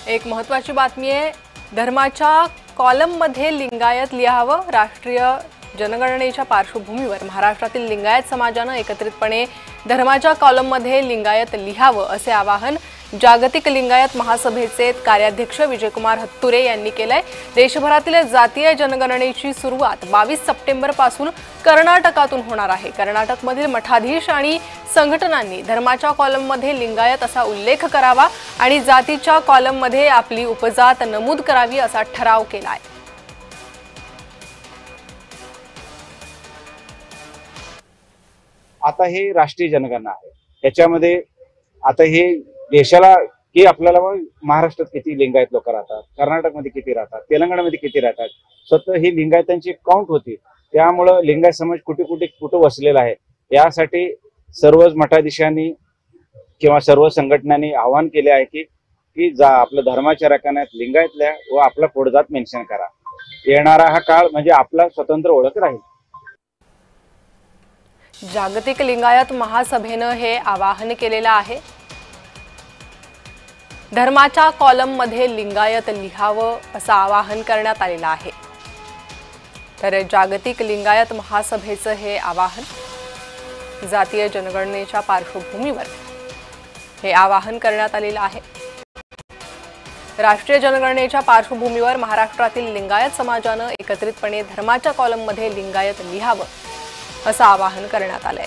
एक महत्त्वाची बातमी आहे। धर्माच्या कॉलममध्ये लिंगायत लिहावं। राष्ट्रीय जनगणनेच्या पार्श्वभूमीवर महाराष्ट्रातील लिंगायत समाजानं एकत्रितपणे धर्माच्या कॉलममध्ये लिंगायत लिहावं असे आवाहन जागतिक लिंगायत महासभेचे कार्याध्यक्ष विजयकुमार हत्तुरे यांनी केलंय। देशभरातील जातीय जनगणनेची सुरुवात 22 सप्टेंबर पासून कर्नाटकातून होणार आहे। कर्नाटकमधील मठाधीश आणि संघटनांनी धर्माच्या कॉलममध्ये लिंगायत असा उल्लेख करावा आणि जातीच्या कॉलममध्ये आपली उपजात नमूद करावी असा ठराव केलाय। आता हे राष्ट्रीय जनगणना आहे, याच्यामध्ये आता हे देशाला की आपल्याला महाराष्ट्रात किती लिंगायत लोक राहतात, कर्नाटकमध्ये किती राहतात, तेलंगणामध्ये किती राहतात, स्वतः ही लिंगायतांची काउंट होती। त्यामुळे लिंगायत समाज कुठे वसलेला आहे यासाठी सर्व मठाधीशांनी किंवा सर्व संघटनांनी आवाहन केले आहे की आपल्या धर्माच्या रकान्यात लिंगायतल्या व आपला पोटजात मेन्शन करा। येणारा हा काळ म्हणजे आपला स्वतंत्र ओळख राहील। जागतिक लिंगायत महासभेनं हे आवाहन केलेलं आहे। धर्माच्या कॉलममध्ये लिंगायत लिहावं असं आवाहन करण्यात आलेलं आहे। तर जागतिक लिंगायत महासभेचं हे आवाहन जातीय जनगणनेच्या पार्श्वभूमीवर हे आवाहन करण्यात आलेलं आहे। राष्ट्रीय जनगणनेच्या पार्श्वभूमीवर महाराष्ट्रातील लिंगायत समाजानं एकत्रितपणे धर्माच्या कॉलममध्ये लिंगायत लिहावं असं आवाहन करण्यात आलंय।